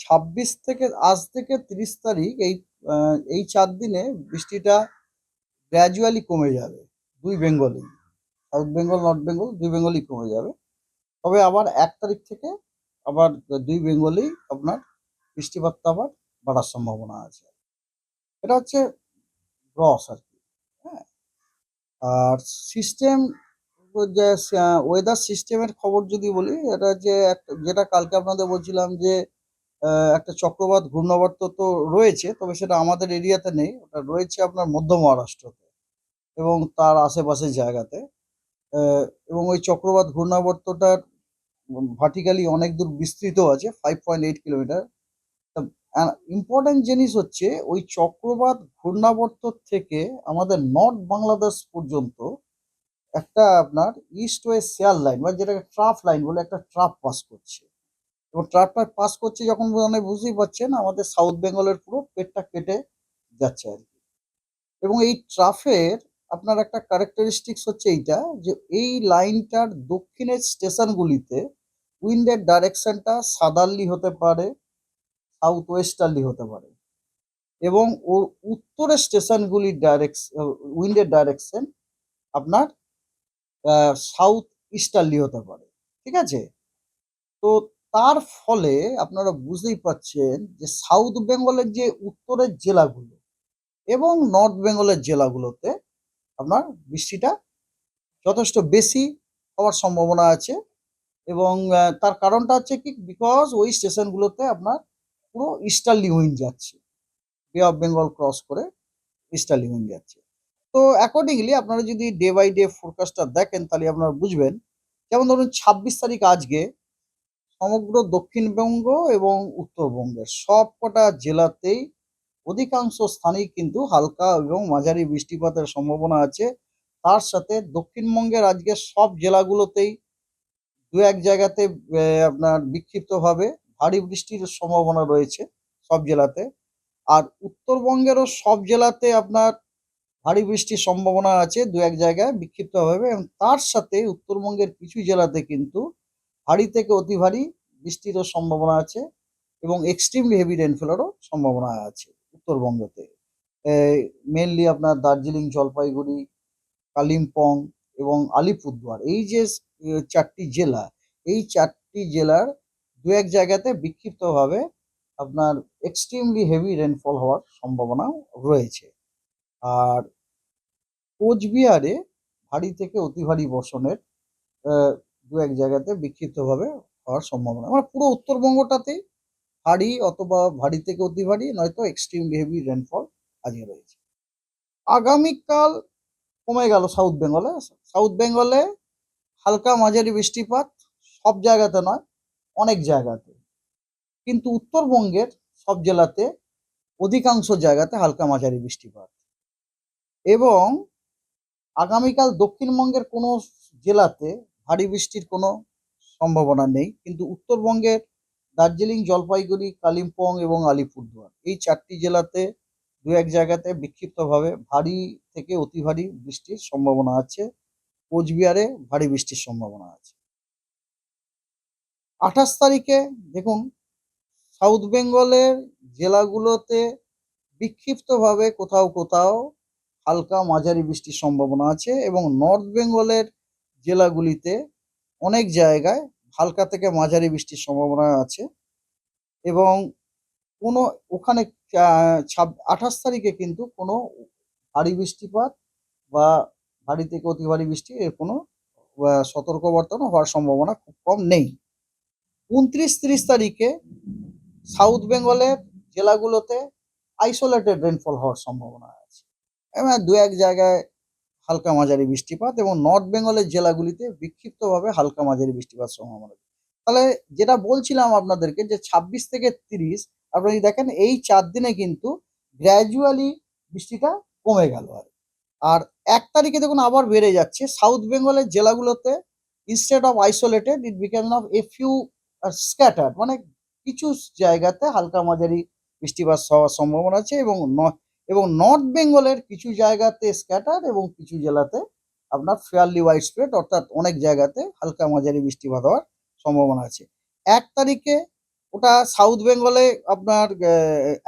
26 থেকে আজ থেকে 30 তারিখ এই 4 দিনে বৃষ্টিটা গ্র্যাজুয়ালি কমে যাবে। দুই বেঙ্গলেই, সাউথ বেঙ্গল, নর্থ বেঙ্গল দুই বেঙ্গলই কমে যাবে। তবে আবার 1 তারিখ থেকে আবার দুই বেঙ্গলেই আপনার বৃষ্টিপাতটা আবার বাড়ার সম্ভাবনা আছে। এটা হচ্ছে গ্রস আর কি। হ্যাঁ, আর সিস্টেম, যে ওয়েদার সিস্টেমের খবর যদি বলি, এটা যে যেটা কালকে আপনাদের বলছিলাম যে একটা চক্রবাত ঘূর্ণাবর্ত তো রয়েছে, তবে সেটা আমাদের এরিয়াতে নেই, ওটা রয়েছে আপনার মধ্য মহারাষ্ট্রতে এবং তার আশেপাশের জায়গাতে। এবং ওই চক্রবাত ঘূর্ণাবর্তটার ভার্টিক্যালি অনেক দূর বিস্তৃত আছে, 5.8 কিলোমিটার। ইম্পর্টেন্ট জিনিস হচ্ছে ওই চক্রবাত ঘূর্ণাবর্ত থেকে আমাদের নর্থ বাংলাদেশ পর্যন্ত একটা আপনার ইস্ট ওয়েস্ট শেয়ার লাইন বা যেটাকে ট্রাফ লাইন বলে একটা ট্রাফ পাস করছে। এবং ট্রাফটা পাস করছে যখন, মানে বুঝতেই পারছেন আমাদের সাউথ বেঙ্গলের পুরো পেটটা কেটে যাচ্ছে আর কি। এবং এই ট্রাফের আপনার একটা ক্যারেক্টারিস্টিক্স হচ্ছে এইটা, যে এই লাইনটার দক্ষিণের স্টেশনগুলিতে উইন্ডের ডাইরেকশনটা সাদার্লি হতে পারে, সাউথ ওয়েস্টার্লি হতে পারে, এবং ওর উত্তরের স্টেশনগুলির উইন্ডের ডাইরেকশন আপনার সাউথ ইস্টার্লি হতে পারে। ঠিক আছে? তো তার ফলে আপনারা বুঝতেই পারছেন যে সাউথ বেঙ্গলের যে উত্তরের জেলাগুলো এবং নর্থ বেঙ্গলের জেলাগুলোতে আপনার বৃষ্টিটা যথেষ্ট বেশি হওয়ার সম্ভাবনা আছে। এবং তার কারণটা হচ্ছে কি, বিকজ ওই স্টেশনগুলোতে আপনার পুরো ইস্টার্লি উইন্ড যাচ্ছে, বে অফ বেঙ্গল ক্রস করে ইস্টার্লি উইন্ড যাচ্ছে। তো অ্যাকর্ডিংলি আপনারা যদি ডে বাই ডে ফোরকাস্টটা দেখেন তাহলে আপনারা বুঝবেন। যেমন ধরুন 26 তারিখ আজকে সমগ্র দক্ষিণবঙ্গ এবং উত্তরবঙ্গের সবকটা জেলাতেই অধিকাংশ স্থানেই কিন্তু হালকা এবং মাঝারি বৃষ্টিপাতের সম্ভাবনা আছে। তার সাথে দক্ষিণবঙ্গের আজকে সব জেলাগুলোতেই দু এক জায়গাতে আপনার বিক্ষিপ্তভাবে ভারী বৃষ্টির সম্ভাবনা রয়েছে সব জেলাতে। আর উত্তরবঙ্গেরও সব জেলাতে আপনার ভারী বৃষ্টির সম্ভাবনা আছে দু এক জায়গায় বিক্ষিপ্তভাবে, এবং তার সাথে উত্তরবঙ্গের কিছু জেলাতে কিন্তু ভারী থেকে অতি ভারী বৃষ্টিরও সম্ভাবনা আছে এবং এক্সট্রিমলি হেভি রেনফলেরও সম্ভাবনা আছে উত্তরবঙ্গতে। মেনলি আপনার দার্জিলিং, জলপাইগুড়ি, কালিম্পং এবং আলিপুরদুয়ার, এই যে 4টি জেলা, এই 4টি জেলার দু এক জায়গাতে বিক্ষিপ্তভাবে আপনার এক্সট্রিমলি হেভি রেনফল হওয়ার সম্ভাবনা রয়েছে। আর কোচবিহারে ভারী থেকে অতি ভারী বর্ষণের দু এক জায়গাতে বিক্ষিপ্তভাবে হওয়ার সম্ভাবনা, মানে পুরো উত্তরবঙ্গটাতেই ভারী অথবা ভারী থেকে অতি ভারী নয়তো এক্সট্রিমলি হেভি রেনফল আজকে রয়েছে। আগামীকাল কমে গেল সাউথ বেঙ্গলে। সাউথ বেঙ্গলে হালকা মাঝারি বৃষ্টিপাত, সব জায়গাতে নয়, অনেক জায়গাতে। কিন্তু উত্তরবঙ্গের সব জেলাতে অধিকাংশ জায়গাতে হালকা মাঝারি বৃষ্টিপাত। এবং আগামীকাল দক্ষিণবঙ্গের কোনো জেলাতে ভারী বৃষ্টির কোনো সম্ভাবনা নেই, কিন্তু উত্তরবঙ্গের দার্জিলিং, জলপাইগুড়ি, কালিম্পং এবং আলিপুরদুয়ার, এই 4টি জেলাতে দু এক জায়গাতে বিক্ষিপ্তভাবে ভারী থেকে অতি ভারী বৃষ্টির সম্ভাবনা আছে। কোচবিহারে ভারী বৃষ্টির সম্ভাবনা আছে। 28 তারিখে দেখুন সাউথ বেঙ্গলের জেলাগুলোতে বিক্ষিপ্তভাবে কোথাও কোথাও হালকা মাঝারি বৃষ্টির সম্ভাবনা আছে, এবং নর্থ বেঙ্গলের জেলাগুলিতে অনেক জায়গায় হালকা থেকে মাঝারি বৃষ্টির সম্ভাবনা আছে। এবং কোনো ওখানে 28 তারিখে কিন্তু কোনো ভারী বৃষ্টিপাত বা ভারী থেকে অতি ভারী বৃষ্টি এর কোনো সতর্কবার্তা হওয়ার সম্ভাবনা খুব কম নেই। 29-30 তারিখে সাউথ বেঙ্গলের জেলাগুলোতে আইসোলেটেড রেনফল হওয়ার সম্ভাবনা আছে, এবং দু এক জায়গায় হালকা মাঝারি বৃষ্টিপাত, এবং নর্থ বেঙ্গলের জেলাগুলিতে বিক্ষিপ্তভাবে হালকা মাঝারি বৃষ্টিপাত সম্ভাবনা। তাহলে যেটা বলছিলাম আপনাদেরকে যে 26 থেকে 30 আপনি দেখেন এই 4 দিনে কিন্তু গ্র্যাজুয়ালি বৃষ্টিটা কমে গেল। আর 1 তারিখে দেখুন আবার বেড়ে যাচ্ছে সাউথ বেঙ্গলের জেলাগুলোতে। Instead of isolated it became of a few scattered, মানে কিছু জায়গাতে হালকা মাঝারি বৃষ্টিপাত হওয়ার সম্ভাবনা আছে, এবং নর্থ বেঙ্গলের কিছু জায়গাতে স্ক্যাটার এবং কিছু জেলাতে আপনার ফেয়ারলি ওয়াইড স্প্রেড, অর্থাৎ অনেক জায়গাতে হালকা মাঝারি বৃষ্টিপাত হওয়ার সম্ভাবনা আছে। 1 তারিখে ওটা সাউথ বেঙ্গলে আপনার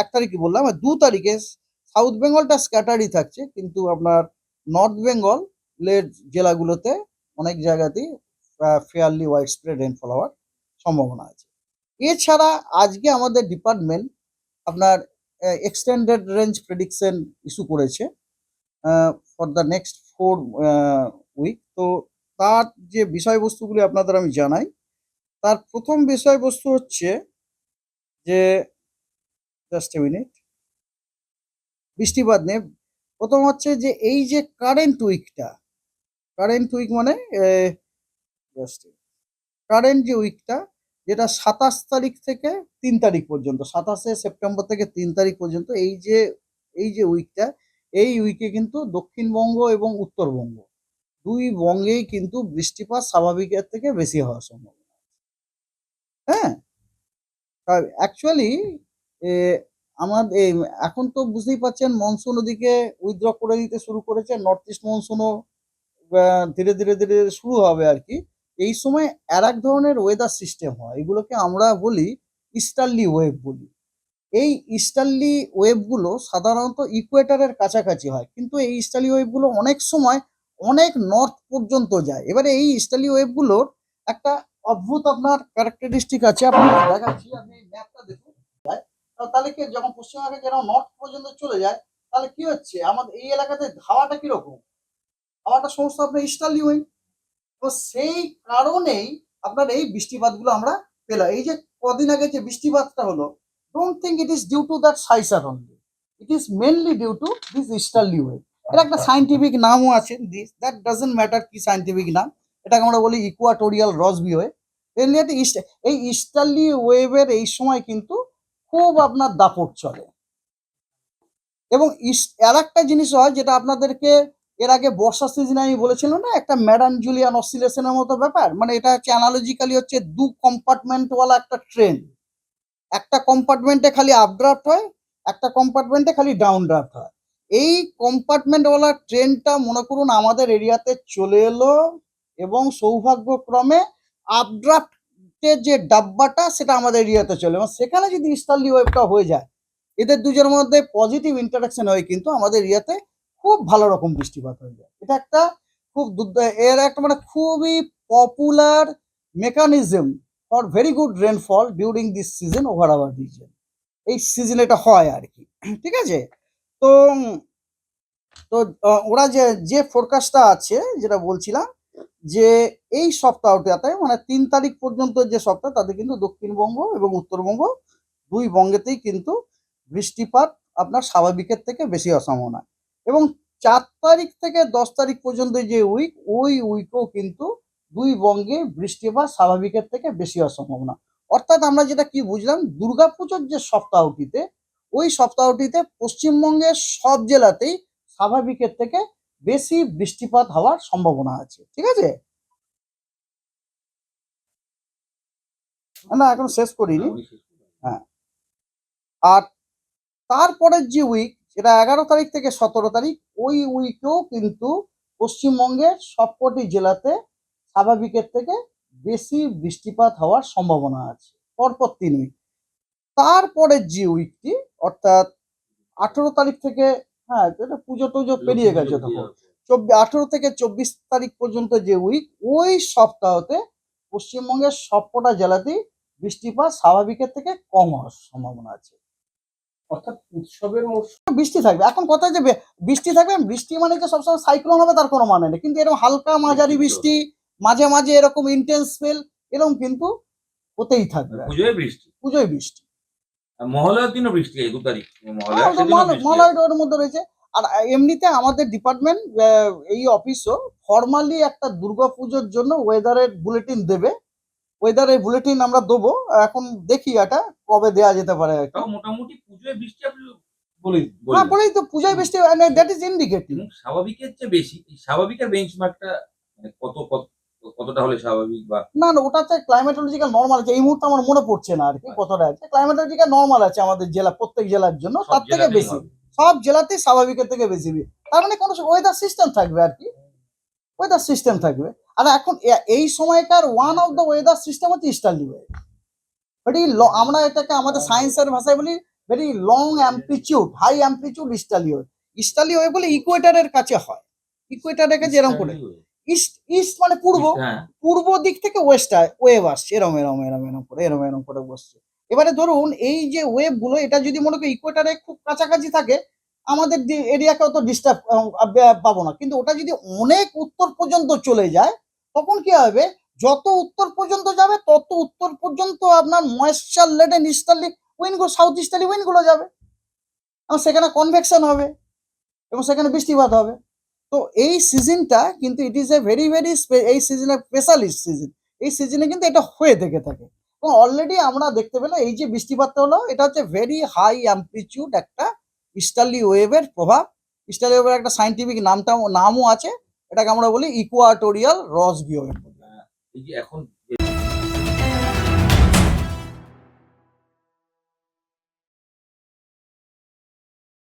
1 তারিখে বললাম, আর 2 তারিখে সাউথ বেঙ্গলটা স্ক্যাটারই থাকছে, কিন্তু আপনার নর্থ বেঙ্গলের জেলাগুলোতে অনেক জায়গাতেই ফেয়ারলি ওয়াইড স্প্রেড রেনফল হওয়ার সম্ভাবনা আছে। এছাড়া আজকে আমাদের ডিপার্টমেন্ট আপনার এক্সটেন্ডেড রেঞ্জ প্রেডিকশন ইস্যু করেছে ফর দ্য নেক্সট 4 উইক। তো তার যে বিষয়বস্তুগুলি আপনাদের আমি জানাই। তার প্রথম বিষয়বস্তু হচ্ছে যে, জাস্ট এ মিনিট, বৃষ্টিপাত নিয়ে। প্রথম হচ্ছে যে এই যে কারেন্ট উইক মানে কারেন্ট যে উইকটা, যেটা 27 তারিখ থেকে 3 তারিখ পর্যন্ত, 27শে সেপ্টেম্বর থেকে 3 তারিখ পর্যন্ত এই যে উইকটা, এই উইকে কিন্তু দক্ষিণবঙ্গ এবং উত্তরবঙ্গ দুই বঙ্গেই কিন্তু বৃষ্টিপাত স্বাভাবিকের থেকে বেশি হওয়ার সম্ভাবনা। হ্যাঁ, অ্যাকচুয়ালি আমাদের এখন তো বুঝতেই পারছেন মনসুন ওদিকে উইথড্র করে দিতে শুরু করেছে, নর্থ ইস্ট মনসুনও ধীরে ধীরে ধীরে শুরু হবে আর কি। এই সময় আর এক ধরনের ওয়েদার সিস্টেম হয়, এগুলোকে আমরা বলি ইস্টার্লি ওয়েভ বলি। এই ইস্টার্লি ওয়েভগুলো সাধারণত ইকুয়েটরের কাছাকাছি হয়, কিন্তু এই ইস্টার্লি ওয়েভগুলো অনেক সময় অনেক নর্থ পর্যন্ত যায়। এবারে এই ইস্টার্লি ওয়েভগুলোর একটা অদ্ভুত আপনার ক্যারেক্টারিস্টিক আছে, আপনি দেখাচ্ছি, আপনি ম্যাপটা দেখুন। তাহলে কি, যখন পশ্চিমবঙ্গে যেরকম নর্থ পর্যন্ত চলে যায়, তাহলে কি হচ্ছে আমাদের এই এলাকাতে হাওয়াটা কিরকম, হাওয়াটা সমস্ত আপনার ইস্টার্লি ওয়েভ। তো সেই কারণেই আপনার এই বৃষ্টিপাতগুলো আমরা পেলাম। এই যে কদিন আগে যে বৃষ্টিপাতটা হলো, don't think it is due to that সাইসার only, it is mainly due to this easterly wave. এর একটা সাইন্টিফিক নামও আছে, দিস দ্যাট ডাজন্ট ম্যাটার কি সাইন্টিফিক নাম, এটাকে আমরা বলি ইকুয়াটোরিয়াল রসবি ওয়েভ। এই ইস্টার্লি ওয়েভের এই সময় কিন্তু খুব আপনার দাপট চলে। এবং আর একটা জিনিস হয় যেটা আপনাদেরকে এর আগে বর্ষা সিজনে আমি বলেছিলাম না, একটা ম্যাডান জুলিয়ান অসিলেশনের মতো ব্যাপার, মানে এটা হচ্ছে অ্যানালজিক্যালি হচ্ছে দু কম্পার্টমেন্টওয়ালা একটা ট্রেন। একটা কম্পার্টমেন্টে খালি আপড্রাফট হয়, একটা কম্পার্টমেন্টে খালি ডাউন ড্রাফট হয়। এই কম্পার্টমেন্টওয়ালা ট্রেনটা মনে করুন আমাদের এরিয়াতে চলে এলো, এবং সৌভাগ্যক্রমে আপড্রাফটের যে ডাব্বাটা সেটা আমাদের এরিয়াতে চলে, এবং সেখানে যদি ইস্টার্লি ওয়েভটা হয়ে যায়, এদের দুজনের মধ্যে পজিটিভ ইন্টারাকশন হয়, কিন্তু আমাদের এরিয়াতে খুব ভালো রকম বৃষ্টিপাত হয়ে যায়। এটা একটা খুব এর একটা মানে খুবই popular mechanism for very good rainfall during this season over our reason. এই সিজনে এটা হয় আর কি, ঠিক আছে। তো তো ওরা যে ফোরকাস্টটা আছে, যেটা বলছিলাম, যে এই সপ্তাহটাতে মানে 3 তারিখ পর্যন্ত যে সপ্তাহ, তাতে কিন্তু দক্ষিণবঙ্গ এবং উত্তরবঙ্গ দুই বঙ্গেতেই কিন্তু বৃষ্টিপাত আপনার স্বাভাবিকের থেকে বেশি হওয়ার সম্ভাবনা। এবং 4 তারিখ থেকে 10 তারিখ পর্যন্ত যে উইক, ওই উইকেও কিন্তু দুই বঙ্গে বৃষ্টিপাত স্বাভাবিকের থেকে বেশি হওয়ার সম্ভাবনা। অর্থাৎ আমরা যেটা কি বুঝলাম, দুর্গাপুজোর যে সপ্তাহটিতে, ওই সপ্তাহটিতে পশ্চিমবঙ্গের সব জেলাতেই স্বাভাবিকের থেকে বেশি বৃষ্টিপাত হওয়ার সম্ভাবনা আছে, ঠিক আছে। না, এখন শেষ করিনি। হ্যাঁ, আর তারপরের যে উইক, যেটা 11 তারিখ থেকে 17 তারিখ, ওই উইকেও কিন্তু পশ্চিমবঙ্গের সবকটি জেলাতে স্বাভাবিকের থেকে বেশি বৃষ্টিপাত হওয়ার সম্ভাবনা আছে, পরপর 3 উইক। তারপরের যে উইকটি, অর্থাৎ 18 তারিখ থেকে, হ্যাঁ এটা পুজো টুজো পেরিয়ে গেছে তখন, 18 থেকে 24 তারিখ পর্যন্ত যে উইক, ওই সপ্তাহতে পশ্চিমবঙ্গের সবকটা জেলাতেই বৃষ্টিপাত স্বাভাবিকের থেকে কম হওয়ার সম্ভাবনা আছে। অর্থাৎ উৎসবের বৃষ্টি থাকবে। এখন কথা যে বৃষ্টি থাকবে, বৃষ্টি মানে যে সবসময় সাইক্লোন হবে তার কোনো মানে নেই, কিন্তু এরকম হালকা মাঝারি বৃষ্টি, মাঝে মাঝে এরকম ইন্টেন্স স্পেল, এরকম কিন্তু হতেই থাকবে। পুজোয় বৃষ্টি, মহালয়ার দিনও বৃষ্টি, 2 তারিখ মহালয়ার ওর মধ্যে রয়েছে। আর এমনিতে আমাদের ডিপার্টমেন্ট, এই অফিসও ফর্মালি একটা দুর্গাপুজোর জন্য ওয়েদারের বুলেটিন দেবে। ওয়েদারের বুলেটিন আমরা দেবো, এখন দেখি এটা কবে দেওয়া যেতে পারে। মোটামুটি পুজোয় বৃষ্টি আপনি হ্যাঁ, বলেই তো পুজোয় বৃষ্টি, দ্যাট ইজ ইন্ডিকেটিভ। স্বাভাবিকের চেয়ে বেশি, স্বাভাবিকের বেঞ্চমার্কটা মানে কতটা হলে স্বাভাবিক? বা না, ওটা হচ্ছে ক্লাইমেটোলজিক্যাল নরমাল আছে, এই মুহূর্তে আমার মনে পড়ছে না আর কি কতটা আছে। ক্লাইমেটোলজিক্যাল নরমাল আছে আমাদের জেলা, প্রত্যেক জেলার জন্য তার থেকে বেশি, সব জেলাতেই স্বাভাবিকের থেকে বেশি। তার মানে কোনো ওয়েদার সিস্টেম থাকবে আর কি, ওয়েদার সিস্টেম থাকবে। আর এখন এই সময়কার one of the weather system হচ্ছে ইস্টার্লি ওয়েভ। ভেরি আমরা এটাকে আমাদের সায়েন্সের ভাষায় বলি very long amplitude high amplitude easterly wave. Easterly wave বলে ইকুয়েটারের কাছে হয়, ইকুয়েটারকে যেরকম করে ইস্ট ইস্ট মানে পূর্ব, হ্যাঁ, পূর্ব দিক থেকে ওয়েস্ট ওয়েভ আসছে এরম এরম এরম এরম করে এরম এরম করে বসছে। এবারে ধরুন এই যে ওয়েভ গুলো এটা যদি মনে করি ইকুয়েটারে খুব কাছাকাছি থাকে আমাদের এরিয়াকে অত ডিস্টার্ব পাবো না, কিন্তু ওটা যদি অনেক উত্তর পর্যন্ত চলে যায় তখন কি হবে, যত উত্তর পর্যন্ত যাবে তত উত্তর পর্যন্ত আপনার ময়েশ্চার লেডেন ইস্টার্লি উইন্ড গুলো সাউথ ইস্টার্লি উইন্ড গুলো যাবে এবং সেখানে কনভেকশন হবে এবং সেখানে বৃষ্টিপাত হবে। তো এই সিজনটা কিন্তু it is a very very এই সিজনের স্পেশালিস্ট সিজন, এই সিজনে কিন্তু এটা হয়ে থেকে থাকে এবং অলরেডি আমরা দেখতে পেলাম এই যে বৃষ্টিপাতটা হলো এটা হচ্ছে ভেরি হাই অ্যাম্পলিটিউড একটা ইস্টার্লি ওয়েভের প্রভাব। ইস্টার্লি ওয়েভের একটা সাইন্টিফিক নামও আছে, এটাকে আমরা বলি ইকুয়াটোরিয়াল রসবি ওয়েভ। এই যে এখন